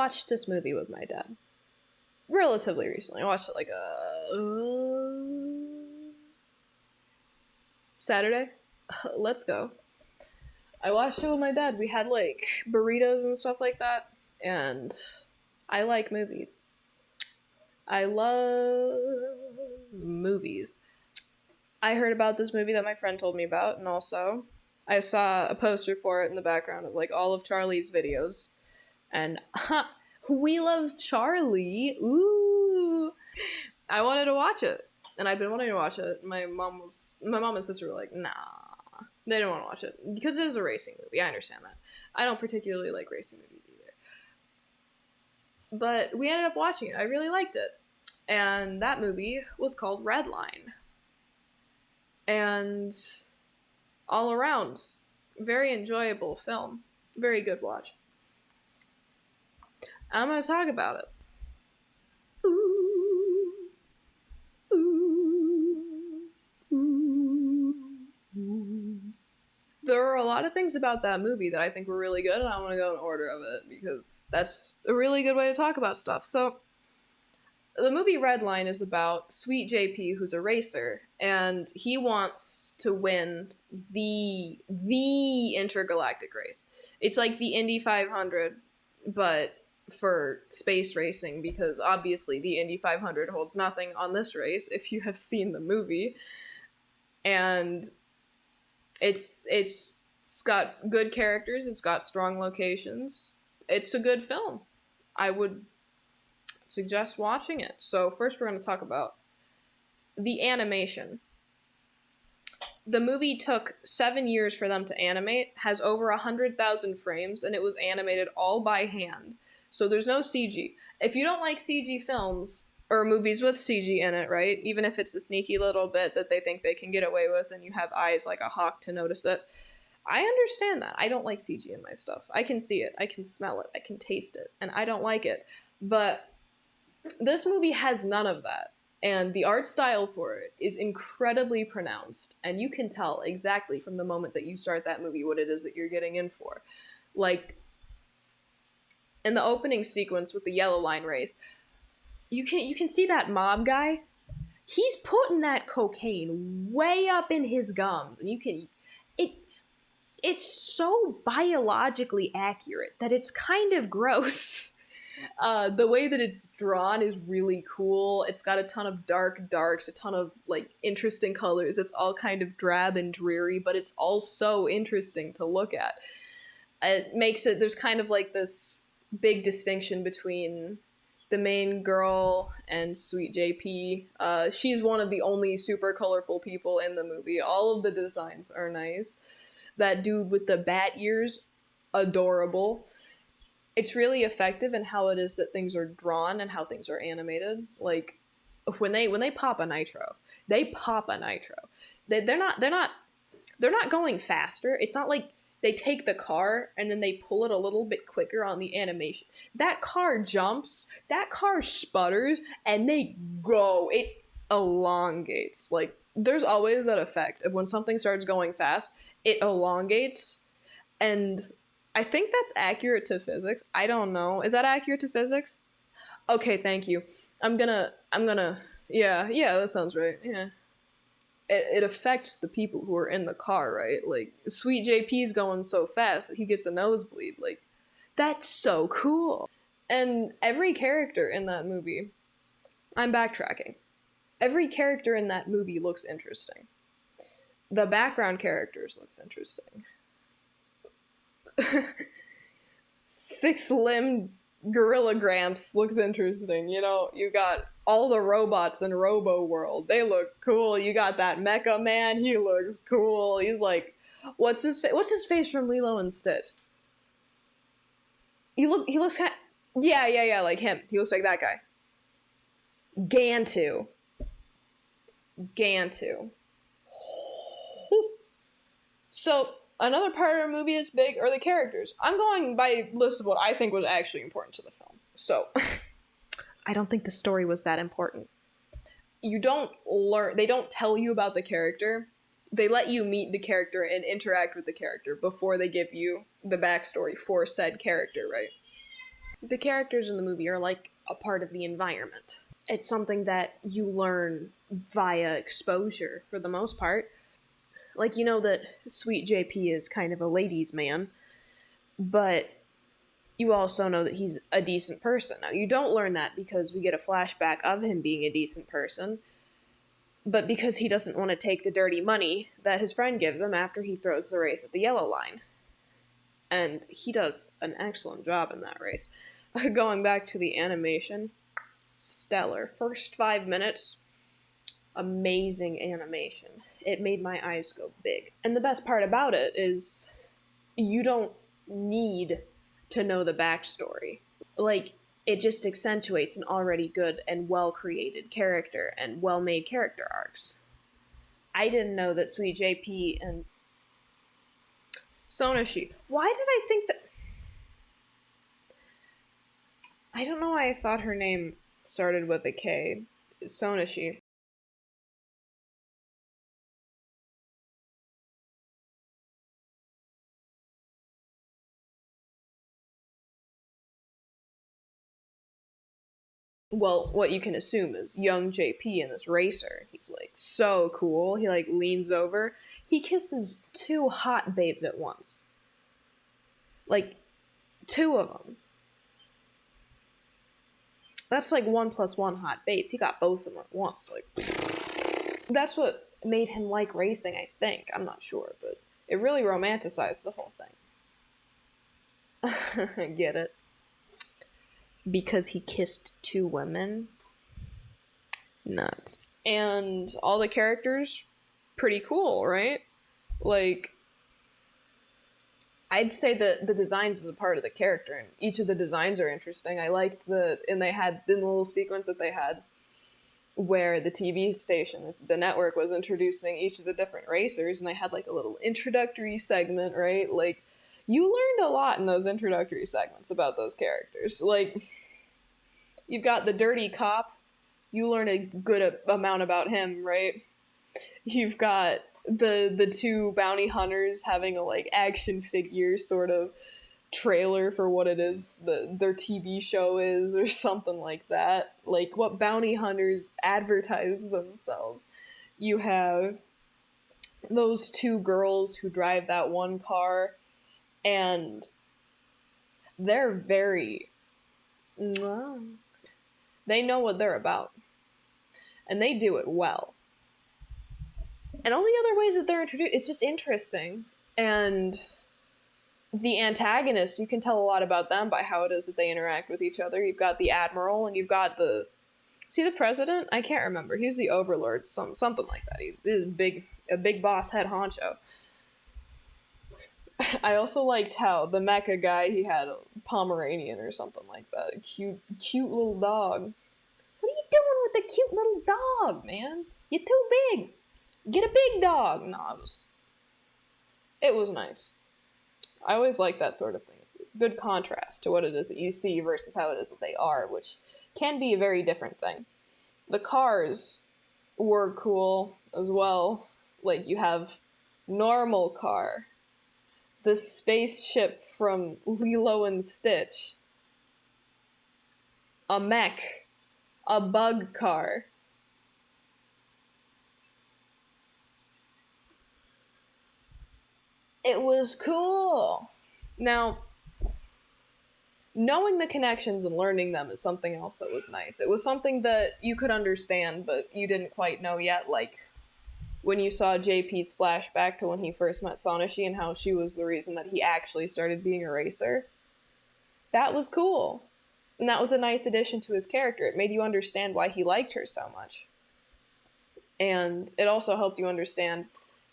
watched this movie with my dad relatively recently. I watched it like Saturday. Let's go. I watched it with my dad. We had like burritos and stuff like that, and I like movies. I love movies. I heard about this movie that my friend told me about, and also I saw a poster for it in the background of like all of Charlie's videos. And we love Charlie. Ooh. I wanted to watch it. And I've been wanting to watch it. My mom and sister were like, nah. They didn't want to watch it. Because it is a racing movie. I understand that. I don't particularly like racing movies either. But we ended up watching it. I really liked it. And that movie was called Redline. And all around, very enjoyable film. Very good watch. I'm going to talk about it. Ooh. Ooh. Ooh. There are a lot of things about that movie that I think were really good, and I want to go in order of it because that's a really good way to talk about stuff. So, the movie Redline is about Sweet JP, who's a racer, and he wants to win the intergalactic race. It's like the Indy 500, but for space racing, because obviously the Indy 500 holds nothing on this race if you have seen the movie. And it's got good characters, it's got strong locations. It's a good film. I would suggest watching it. So first we're going to talk about the animation. The movie took 7 years for them to animate, has over 100,000 frames, and it was animated all by hand. So there's no CG. If you don't like CG films, or movies with CG in it, right? Even if it's a sneaky little bit that they think they can get away with and you have eyes like a hawk to notice it, I understand that. I don't like CG in my stuff. I can see it, I can smell it, I can taste it, and I don't like it. But this movie has none of that. And the art style for it is incredibly pronounced, and you can tell exactly from the moment that you start that movie what it is that you're getting in for. Like, in the opening sequence with the yellow line race, you can see that mob guy. He's putting that cocaine way up in his gums, and it's so biologically accurate that it's kind of gross. The way that it's drawn is really cool. It's got a ton of darks, a ton of like interesting colors. It's all kind of drab and dreary, but it's all so interesting to look at. It makes it, there's kind of like this big distinction between the main girl and Sweet JP. She's one of the only super colorful people in the movie. All of the designs are nice. That dude with the bat ears, adorable. It's really effective in how it is that things are drawn and how things are animated. Like when they pop a nitro, they pop a nitro. They're not going faster. It's not like they take the car and then they pull it a little bit quicker on the animation. That car jumps, that car sputters, and they go. It elongates. Like, there's always that effect of when something starts going fast, it elongates. And I think that's accurate to physics. I don't know. Is that accurate to physics? Okay, thank you. I'm gonna, yeah, that sounds right. Yeah. It affects the people who are in the car, right? Like, Sweet JP's going so fast that he gets a nosebleed. Like, that's so cool. And every character in that movie, I'm backtracking. Every character in that movie looks interesting. The background characters looks interesting. Six-limbed Gorilla Gramps looks interesting. You know, you got all the robots in Robo World. They look cool. You got that Mecha Man. He looks cool. He's like, what's his face from Lilo and Stitch? He looks kind of, yeah, like him. He looks like that guy. Gantu. So, another part of the movie that's big are the characters. I'm going by list of what I think was actually important to the film. So, I don't think the story was that important. They don't tell you about the character. They let you meet the character and interact with the character before they give you the backstory for said character, right? The characters in the movie are like a part of the environment. It's something that you learn via exposure for the most part. Like, you know that Sweet JP is kind of a ladies' man, but you also know that he's a decent person. Now, you don't learn that because we get a flashback of him being a decent person, but because he doesn't want to take the dirty money that his friend gives him after he throws the race at the yellow line. And he does an excellent job in that race. Going back to the animation, stellar. First 5 minutes, amazing animation. It made my eyes go big. And the best part about it is you don't need to know the backstory. Like, it just accentuates an already good and well-created character and well-made character arcs. I didn't know that Sweet JP and Sonoshi. Why did I think that... I don't know why I thought her name started with a K. Sonoshi. Well, what you can assume is young JP in this racer. He's like so cool. He like leans over. He kisses two hot babes at once. Like, two of them. That's like 1+1 hot babes. He got both of them at once. Like, that's what made him like racing, I think. I'm not sure, but it really romanticized the whole thing. Get it? Because he kissed two women. Nuts. And all the characters, pretty cool, right? Like, I'd say that the designs is a part of the character, and each of the designs are interesting. I liked and they had in the little sequence that they had where the TV station, the network, was introducing each of the different racers, and they had like a little introductory segment, right? Like, you learned a lot in those introductory segments about those characters. Like, you've got the dirty cop. You learn a good amount about him, right? You've got the two bounty hunters having a like action figure sort of trailer for what it is their TV show is, or something like that. Like what bounty hunters advertise themselves. You have those two girls who drive that one car, and they're very... they know what they're about. And they do it well. And all the other ways that they're introduced, it's just interesting. And the antagonists, you can tell a lot about them by how it is that they interact with each other. You've got the admiral, and you've got the... See the president? I can't remember. He's the overlord, something like that. He's a big boss head honcho. I also liked how the mecha guy, he had a Pomeranian or something like that. A cute little dog. What are you doing with a cute little dog, man? You're too big. Get a big dog. No, it was nice. I always like that sort of thing. It's a good contrast to what it is that you see versus how it is that they are, which can be a very different thing. The cars were cool as well. Like, you have normal car, the spaceship from Lilo and Stitch, a mech, a bug car. It was cool. Now, knowing the connections and learning them is something else that was nice. It was something that you could understand, but you didn't quite know yet, like when you saw JP's flashback to when he first met Sonoshi and how she was the reason that he actually started being a racer. That was cool. And that was a nice addition to his character. It made you understand why he liked her so much. And it also helped you understand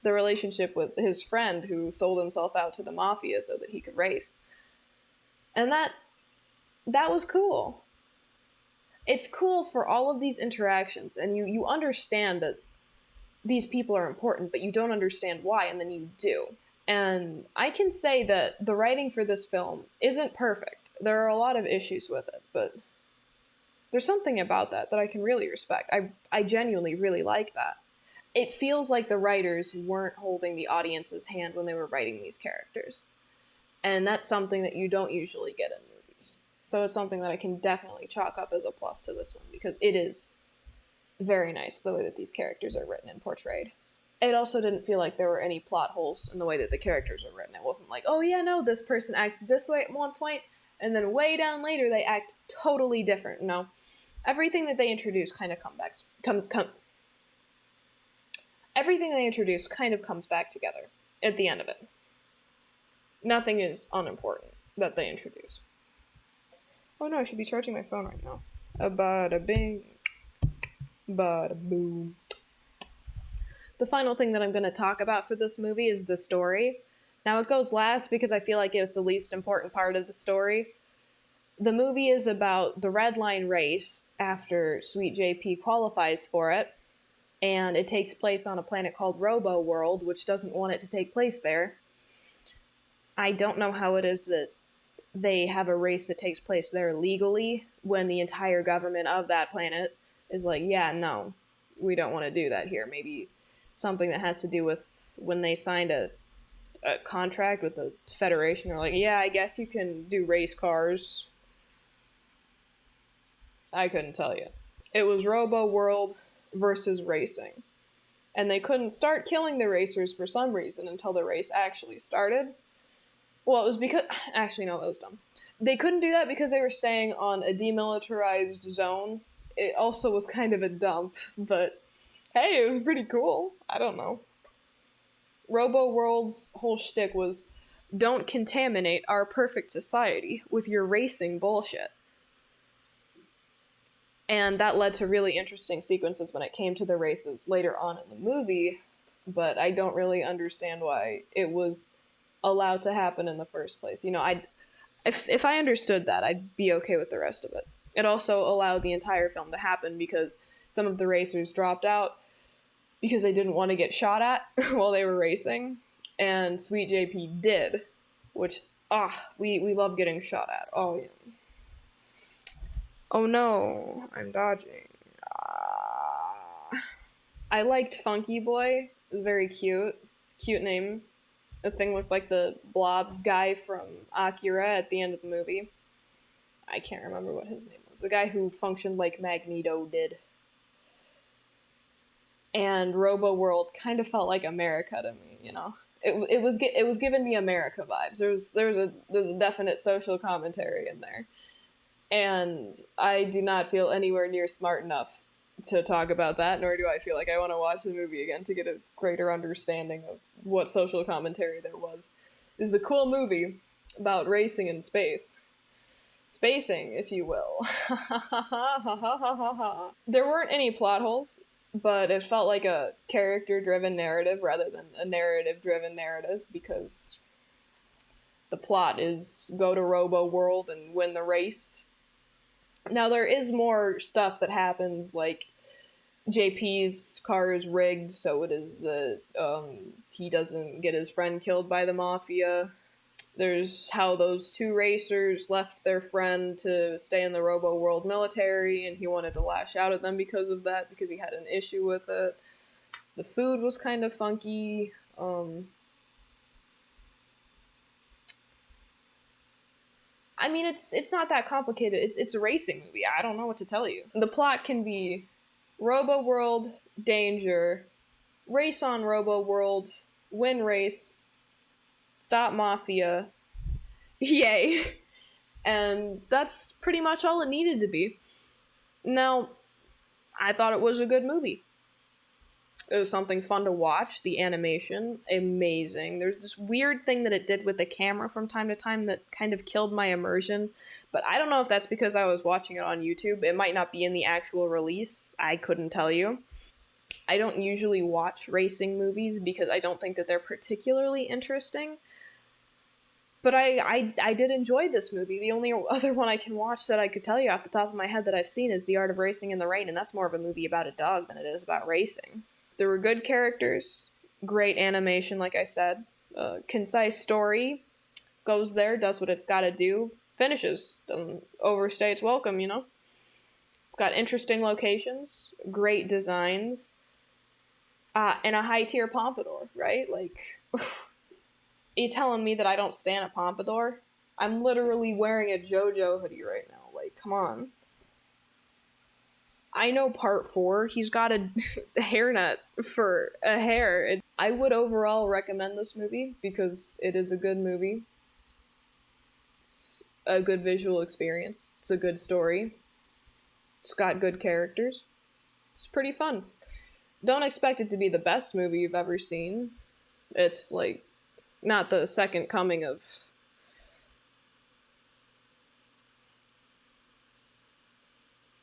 the relationship with his friend who sold himself out to the mafia so that he could race. And that was cool. It's cool for all of these interactions, and you understand that these people are important, but you don't understand why, and then you do. And I can say that the writing for this film isn't perfect. There are a lot of issues with it, but there's something about that I can really respect. I genuinely really like that. It feels like the writers weren't holding the audience's hand when they were writing these characters. And that's something that you don't usually get in movies. So it's something that I can definitely chalk up as a plus to this one, because it is very nice the way that these characters are written and portrayed. It also didn't feel like there were any plot holes in the way that the characters were written. It wasn't like, oh yeah, no, this person acts this way at one point, and then way down later they act totally different. No. Everything that they introduce kind of everything they introduce kind of comes back together at the end of it. Nothing is unimportant that they introduce. Oh no, I should be charging my phone right now. A bada bing, bada boom. The final thing that I'm going to talk about for this movie is the story. Now, it goes last because I feel like it was the least important part of the story. The movie is about the Redline race after Sweet JP qualifies for it, and it takes place on a planet called Robo World, which doesn't want it to take place there. I don't know how it is that they have a race that takes place there legally when the entire government of that planet is like, yeah, no, we don't want to do that here. Maybe something that has to do with when they signed a contract with the Federation. They're like, yeah, I guess you can do race cars. I couldn't tell you. It was Robo World versus racing. And they couldn't start killing the racers for some reason until the race actually started. Well, it was because... Actually, no, that was dumb. They couldn't do that because they were staying on a demilitarized zone. It also was kind of a dump, but hey, it was pretty cool. I don't know. Robo World's whole shtick was, don't contaminate our perfect society with your racing bullshit. And that led to really interesting sequences when it came to the races later on in the movie, but I don't really understand why it was allowed to happen in the first place. You know, if I understood that, I'd be okay with the rest of it. It also allowed the entire film to happen because some of the racers dropped out because they didn't want to get shot at while they were racing, and Sweet JP did, which, we love getting shot at. Oh, yeah. Oh no, I'm dodging. I liked Funky Boy. It was very cute. Cute name. The thing looked like the blob guy from Akira at the end of the movie. I can't remember what his name was. The guy who functioned like Magneto did. And Robo World kind of felt like America to me, you know. It was giving me America vibes. There's a definite social commentary in there. And I do not feel anywhere near smart enough to talk about that, nor do I feel like I want to watch the movie again to get a greater understanding of what social commentary there was. This is a cool movie about racing in space. Spacing, if you will. There weren't any plot holes, but it felt like a character-driven narrative rather than a narrative-driven narrative, because the plot is go to Robo World and win the race. Now, there is more stuff that happens, like JP's car is rigged, so it is that he doesn't get his friend killed by the mafia. There's how those two racers left their friend to stay in the Robo World military, and he wanted to lash out at them because of that, because he had an issue with it. The food was kind of funky. I mean, it's not that complicated. It's a racing movie. I don't know what to tell you. The plot can be Robo World, danger, race on Robo World, win race, stop mafia, yay. And that's pretty much all it needed to be. Now, I thought it was a good movie. It was something fun to watch. The animation, amazing. There's this weird thing that it did with the camera from time to time that kind of killed my immersion. But I don't know if that's because I was watching it on YouTube. It might not be in the actual release. I couldn't tell you. I don't usually watch racing movies because I don't think that they're particularly interesting. But I did enjoy this movie. The only other one I can watch that I could tell you off the top of my head that I've seen is The Art of Racing in the Rain, and that's more of a movie about a dog than it is about racing. There were good characters, great animation, like I said, concise story, goes there, does what it's got to do, finishes, doesn't overstay its welcome, you know? It's got interesting locations, great designs, and a high-tier pompadour, right? Like, are you telling me that I don't stan a pompadour? I'm literally wearing a JoJo hoodie right now. Like, come on. I know part four. He's got a hairnet for a hair. I would overall recommend this movie because it is a good movie. It's a good visual experience. It's a good story. It's got good characters. It's pretty fun. Don't expect it to be the best movie you've ever seen. It's like not the second coming of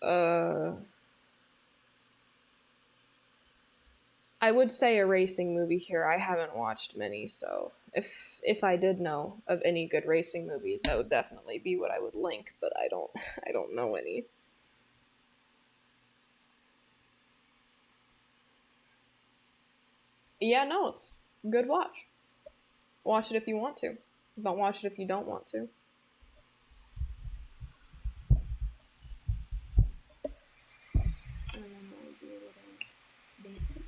uh I would say a racing movie here. I haven't watched many, so if I did know of any good racing movies, that would definitely be what I would link, but I don't I don't know any. Yeah, no, it's a good watch. Watch it if you want to. Don't watch it if you don't want to. I have no idea what I'm dancing